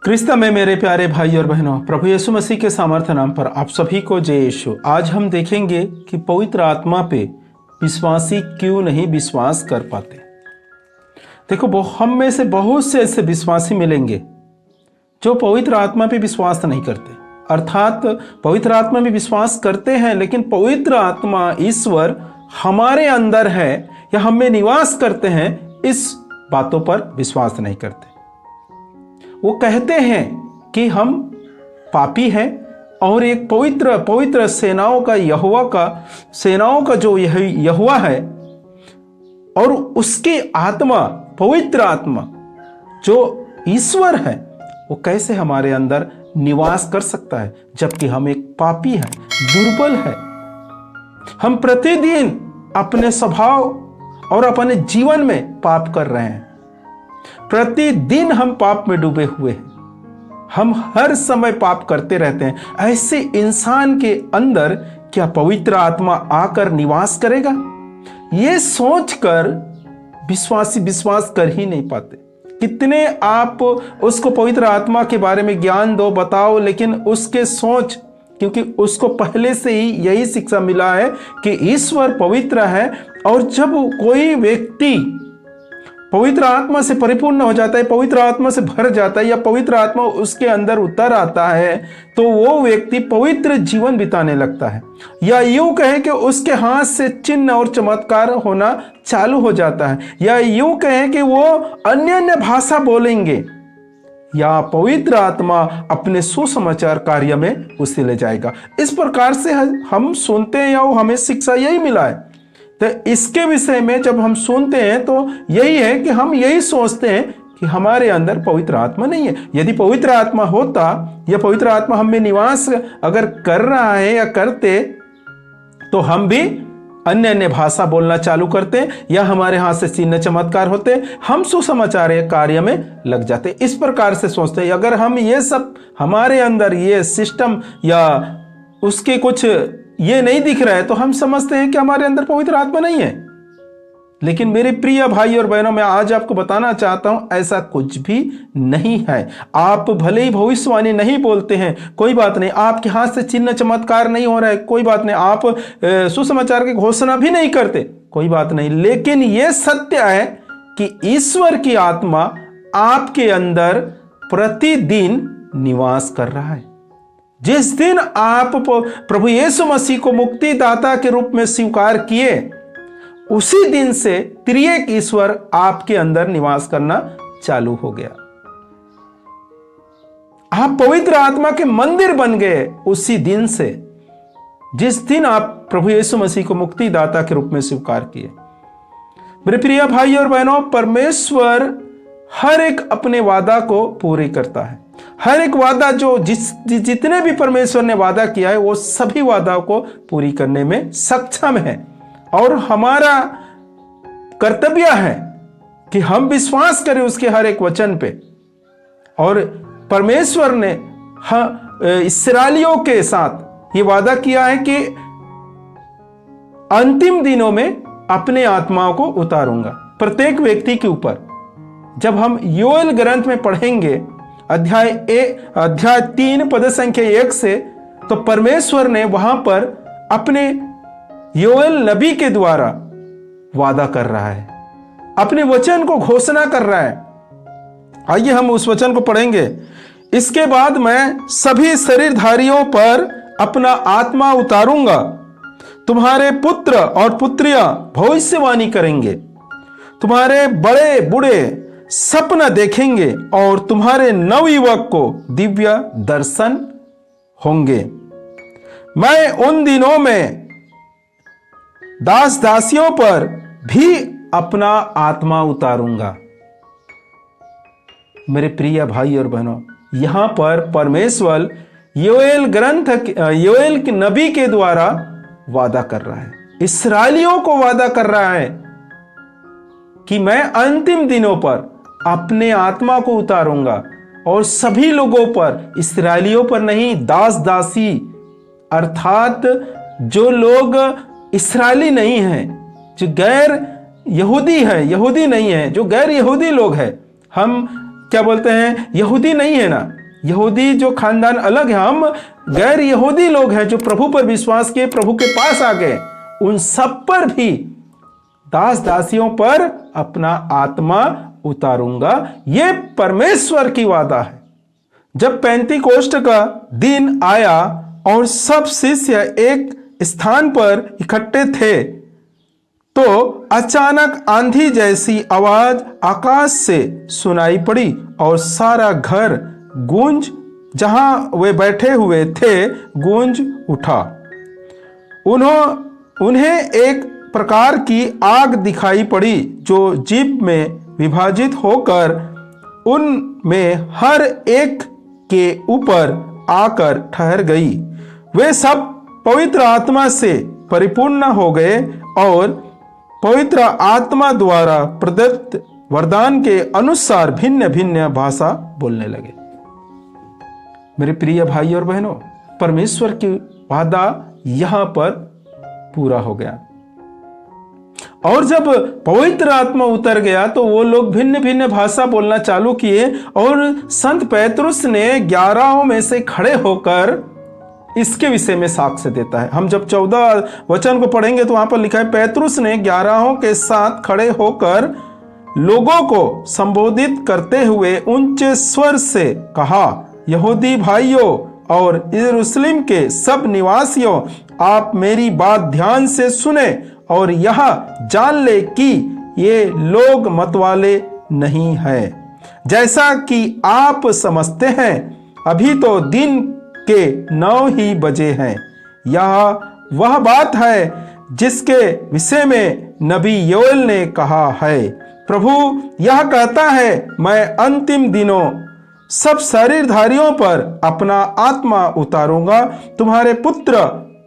Crysta में मेरे प्यारे भाई और बहनों, प्रभु यीशु मसीह के सामर्थ्य नाम पर आप सभी को जय यीशु। आज हम देखेंगे कि पवित्र आत्मा पे विश्वासी क्यों नहीं विश्वास कर पाते। देखो, हम में से बहुत से ऐसे विश्वासी मिलेंगे जो पवित्र आत्मा पे विश्वास नहीं करते, अर्थात पवित्र आत्मा में विश्वास करते हैं लेकिन पवित्र आत्मा ईश्वर हमारे अंदर है या हम में निवास करते हैं, इस बातों पर विश्वास नहीं करते। वो कहते हैं कि हम पापी हैं और एक पवित्र सेनाओं का जो यहोवा है और उसकी आत्मा, पवित्र आत्मा जो ईश्वर है, वो कैसे हमारे अंदर निवास कर सकता है जबकि हम एक पापी हैं, दुर्बल है। हम प्रतिदिन अपने स्वभाव और अपने जीवन में पाप कर रहे हैं। प्रतिदिन हम पाप में डूबे हुए हैं। हम हर समय पाप करते रहते हैं। ऐसे इंसान के अंदर क्या पवित्र आत्मा आकर निवास करेगा? ये सोचकर विश्वासी विश्वास कर ही नहीं पाते। कितने आप उसको पवित्र आत्मा के बारे में ज्ञान दो, बताओ, लेकिन उसके सोच, क्योंकि उसको पहले से ही यही शिक्षा मिला है कि ईश्वर पवित्र है, और जब कोई व्यक्ति पवित्र आत्मा से परिपूर्ण हो जाता है, पवित्र आत्मा से भर जाता है या पवित्र आत्मा उसके अंदर उतर आता है, तो वो व्यक्ति पवित्र जीवन बिताने लगता है। या यूं कहे कि उसके हाथ से चिन्ह और चमत्कार होना चालू हो जाता है, या यूं कहे कि वो अन्य भाषा बोलेंगे, या पवित्र आत्मा अपने सुसमाचार कार्य में उसे ले जाएगा। इस प्रकार से हम सुनते हैं या हमें शिक्षा यही मिला है। तो इसके विषय में जब हम सुनते हैं तो यही है कि हम यही सोचते हैं कि हमारे अंदर पवित्र आत्मा नहीं है। यदि पवित्र आत्मा होता या पवित्र आत्मा हम में निवास अगर कर रहा है या करते, तो हम भी अन्य भाषा बोलना चालू करते या हमारे हाथ से चिन्ह चमत्कार होते, हम सुसमाचार कार्य में लग जाते। इस प्रकार से सोचते हैं। अगर हम ये सब हमारे अंदर ये सिस्टम या उसके कुछ ये नहीं दिख रहा है तो हम समझते हैं कि हमारे अंदर पवित्र आत्मा नहीं है। लेकिन मेरे प्रिय भाई और बहनों, मैं आज आपको बताना चाहता हूं ऐसा कुछ भी नहीं है। आप भले ही भविष्यवाणी नहीं बोलते हैं, कोई बात नहीं, आपके हाथ से चिन्ह चमत्कार नहीं हो रहा है, कोई बात नहीं, आप सुसमाचार की घोषणा भी नहीं करते, कोई बात नहीं, लेकिन यह सत्य है कि ईश्वर की आत्मा आपके अंदर प्रतिदिन निवास कर रहा है। जिस दिन आप प्रभु यीशु मसीह को मुक्तिदाता के रूप में स्वीकार किए, उसी दिन से त्रिएक ईश्वर आपके अंदर निवास करना चालू हो गया। आप पवित्र आत्मा के मंदिर बन गए उसी दिन से, जिस दिन आप प्रभु यीशु मसीह को मुक्तिदाता के रूप में स्वीकार किए। मेरे प्रिय भाई और बहनों, परमेश्वर हर एक अपने वादा को पूरी करता है। हर एक वादा जो जितने भी परमेश्वर ने वादा किया है, वो सभी वादा को पूरी करने में सक्षम है। और हमारा कर्तव्य है कि हम विश्वास करें उसके हर एक वचन पे। और परमेश्वर ने इस्राएलियों के साथ ये वादा किया है कि अंतिम दिनों में अपने आत्माओं को उतारूंगा प्रत्येक व्यक्ति के ऊपर। जब हम योएल ग्रंथ में पढ़ेंगे अध्याय 3 पद संख्या 1 से, तो परमेश्वर ने वहां पर अपने योएल नबी के द्वारा वादा कर रहा है, अपने वचन को घोषणा कर रहा है। आइए हम उस वचन को पढ़ेंगे। इसके बाद मैं सभी शरीरधारियों पर अपना आत्मा उतारूंगा, तुम्हारे पुत्र और पुत्रियां भविष्यवाणी करेंगे, तुम्हारे बड़े बूढ़े सपना देखेंगे और तुम्हारे नवयुवक को दिव्य दर्शन होंगे। मैं उन दिनों में दास दासियों पर भी अपना आत्मा उतारूंगा। मेरे प्रिय भाई और बहनों, यहां पर परमेश्वर योएल के नबी के द्वारा वादा कर रहा है, इस्राएलियों को वादा कर रहा है कि मैं अंतिम दिनों पर अपने आत्मा को उतारूंगा और सभी लोगों पर, इस्राएलियों पर नहीं, दास दासी, अर्थात जो लोग इस्राएली नहीं हैं, जो गैर यहूदी है, यहूदी नहीं है, जो गैर यहूदी लोग हैं, हम क्या बोलते हैं, यहूदी नहीं है ना, यहूदी जो खानदान अलग है, हम गैर यहूदी लोग हैं जो प्रभु पर विश्वास किए, प्रभु के पास आ गए, उन सब पर भी दास दासियों पर अपना आत्मा उतारूंगा। ये परमेश्वर की वादा है। जब पेंतीकोष्ठ का दिन आया और सब शिष्य एक स्थान पर इकट्ठे थे, तो अचानक आंधी जैसी आवाज आकाश से सुनाई पड़ी और सारा घर गूंज, जहां वे बैठे हुए थे, गूंज उठा। उन्हें एक प्रकार की आग दिखाई पड़ी जो जीभ में विभाजित होकर उनमें हर एक के ऊपर आकर ठहर गई। वे सब पवित्र आत्मा से परिपूर्ण हो गए और पवित्र आत्मा द्वारा प्रदत्त वरदान के अनुसार भिन्न भिन्न भाषा बोलने लगे। मेरे प्रिय भाई और बहनों, परमेश्वर की वादा यहां पर पूरा हो गया। और जब पवित्र आत्मा उतर गया तो वो लोग भिन्न भिन्न भाषा बोलना चालू किए, और संत पेतरुस ने 11 में से खड़े होकर इसके विषय में साक्ष्य देता है। हम जब 14 वचन को पढ़ेंगे तो वहां पर लिखा है, पेतरुस ने 11 के साथ खड़े होकर लोगों को संबोधित करते हुए ऊंचे स्वर से कहा, यहूदी भाइयों और यरूशलेम के सब निवासियों, आप मेरी बात ध्यान से सुने और यह जान ले कि ये लोग मतवाले नहीं हैं, जैसा कि आप समझते हैं। अभी तो दिन के 9 ही बजे हैं। यह वह बात है जिसके विषय में नबी योएल ने कहा है, प्रभु यह कहता है, मैं अंतिम दिनों सब शरीरधारियों पर अपना आत्मा उतारूंगा। तुम्हारे पुत्र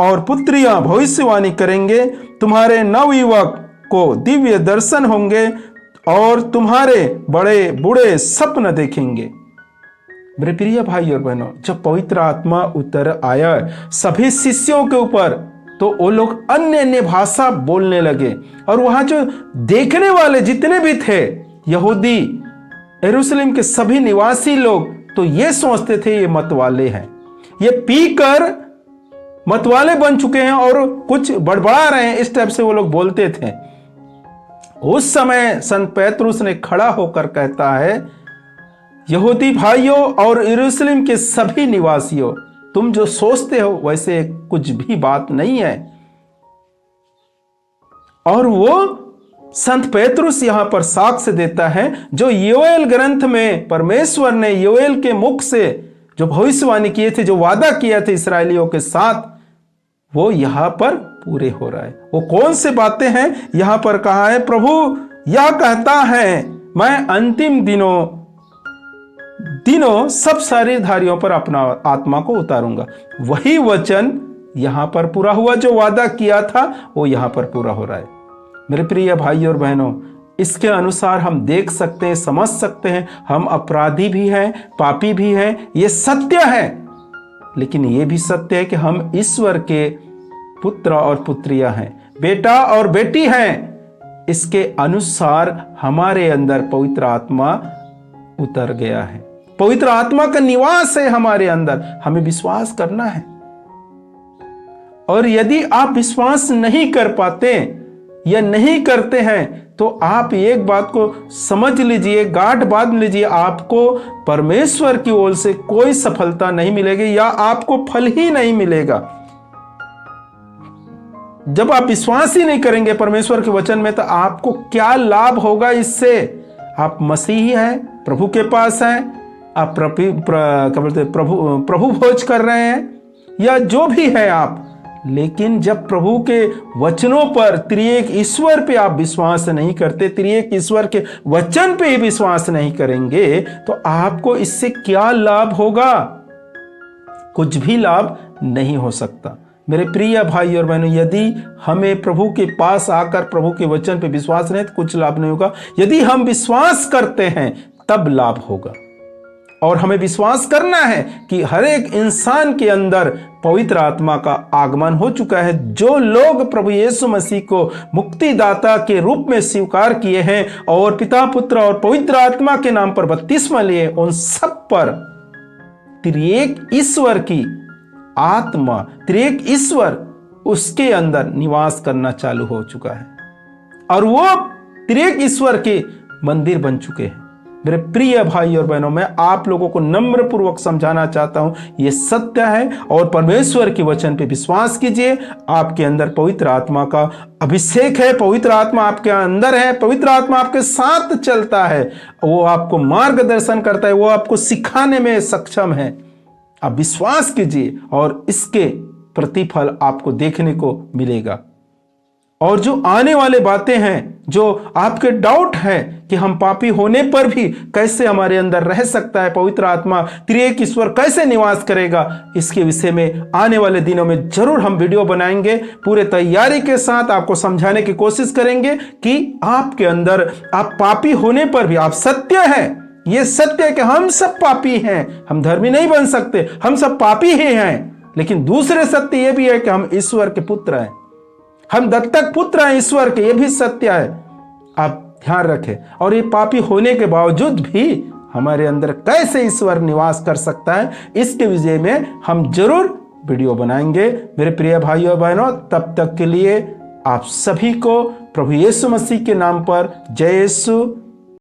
और पुत्रियां भविष्यवाणी करेंगे, तुम्हारे नवयुवक को दिव्य दर्शन होंगे और तुम्हारे बड़े बूढ़े सपन देखेंगे। मेरे प्रिय भाई और बहनों, जब पवित्र आत्मा उतर आया सभी शिष्यों के ऊपर, तो वो लोग अन्य अन्य भाषा बोलने लगे। और वहां जो देखने वाले जितने भी थे, यहूदी, यरूशलेम के सभी निवासी लोग, तो ये सोचते थे ये मतवाले हैं, ये पीकर मतवाले बन चुके हैं और कुछ बड़बड़ा रहे हैं, इस टाइप से वो लोग बोलते थे। उस समय संत पेतरुस ने खड़ा होकर कहता है, यहूदी भाइयों और यरूशलेम के सभी निवासियों, तुम जो सोचते हो वैसे कुछ भी बात नहीं है। और वो संत पेतरुस यहां पर साक्ष्य देता है, जो योएल ग्रंथ में परमेश्वर ने योएल के मुख से जो भविष्यवाणी किए थे, जो वादा किया था इस्राएलियों के साथ, वो यहां पर पूरे हो रहा है। वो कौन से बातें हैं? यहां पर कहा है, प्रभु यह कहता है, मैं अंतिम दिनों सब शरीरधारियों पर अपना आत्मा को उतारूंगा। वही वचन यहां पर पूरा हुआ, जो वादा किया था वो यहां पर पूरा हो रहा है। मेरे प्रिय भाई और बहनों, इसके अनुसार हम देख सकते हैं, समझ सकते हैं, हम अपराधी भी हैं, पापी भी हैं, ये सत्य है। लेकिन ये भी सत्य है कि हम ईश्वर के पुत्र और पुत्रियां हैं, बेटा और बेटी हैं। इसके अनुसार हमारे अंदर पवित्र आत्मा उतर गया है, पवित्र आत्मा का निवास है हमारे अंदर। हमें विश्वास करना है। और यदि आप विश्वास नहीं कर पाते या नहीं करते हैं, तो आप एक बात को समझ लीजिए, गांठ बांध लीजिए, आपको परमेश्वर की ओर से कोई सफलता नहीं मिलेगी या आपको फल ही नहीं मिलेगा। जब आप विश्वास ही नहीं करेंगे परमेश्वर के वचन में, तो आपको क्या लाभ होगा इससे? आप मसीही हैं, प्रभु के पास हैं, आप प्रभु भोज कर रहे हैं या जो भी है आप, लेकिन जब प्रभु के वचनों पर, त्रिएक ईश्वर पे आप विश्वास नहीं करते, त्रिएक ईश्वर के वचन पे ही विश्वास नहीं करेंगे, तो आपको इससे क्या लाभ होगा? कुछ भी लाभ नहीं हो सकता। मेरे प्रिय भाई और बहनों, यदि हमें प्रभु के पास आकर प्रभु के वचन पे विश्वास नहीं, तो कुछ लाभ नहीं होगा। यदि हम विश्वास करते हैं तब लाभ होगा। और हमें विश्वास करना है कि हर एक इंसान के अंदर पवित्र आत्मा का आगमन हो चुका है। जो लोग प्रभु यीशु मसीह को मुक्तिदाता के रूप में स्वीकार किए हैं और पिता, पुत्र और पवित्र आत्मा के नाम पर बपतिस्मा लिए, उन सब पर त्रिएक ईश्वर की आत्मा, त्रिएक ईश्वर उसके अंदर निवास करना चालू हो चुका है और वो त्रिएक ईश्वर के मंदिर बन चुके हैं। मेरे प्रिय भाई और बहनों, मैं आप लोगों को नम्र पूर्वक समझाना चाहता हूं, यह सत्य है और परमेश्वर के वचन पे विश्वास कीजिए। आपके अंदर पवित्र आत्मा का अभिषेक है, पवित्र आत्मा आपके अंदर है, पवित्र आत्मा आपके साथ चलता है, वो आपको मार्गदर्शन करता है, वो आपको सिखाने में सक्षम है। आप विश्वास कीजिए और इसके प्रतिफल आपको देखने को मिलेगा। और जो आने वाले बातें हैं, जो आपके डाउट है कि हम पापी होने पर भी कैसे हमारे अंदर रह सकता है पवित्र आत्मा, त्रिएक ईश्वर कैसे निवास करेगा, इसके विषय में आने वाले दिनों में जरूर हम वीडियो बनाएंगे। पूरे तैयारी के साथ आपको समझाने की कोशिश करेंगे कि आपके अंदर आप पापी होने पर भी आप सत्य है, ये सत्य है कि हम सब पापी हैं, हम धर्मी नहीं बन सकते, हम सब पापी ही हैं। लेकिन दूसरे सत्य यह भी है कि हम ईश्वर के पुत्र हैं, हम दत्तक पुत्र हैं ईश्वर के, ये भी सत्य है। आप ध्यान रखें। और ये पापी होने के बावजूद भी हमारे अंदर कैसे ईश्वर निवास कर सकता है, इसके विषय में हम जरूर वीडियो बनाएंगे। मेरे प्रिय भाइयों और बहनों, तब तक के लिए आप सभी को प्रभु यीशु मसीह के नाम पर जय यीशु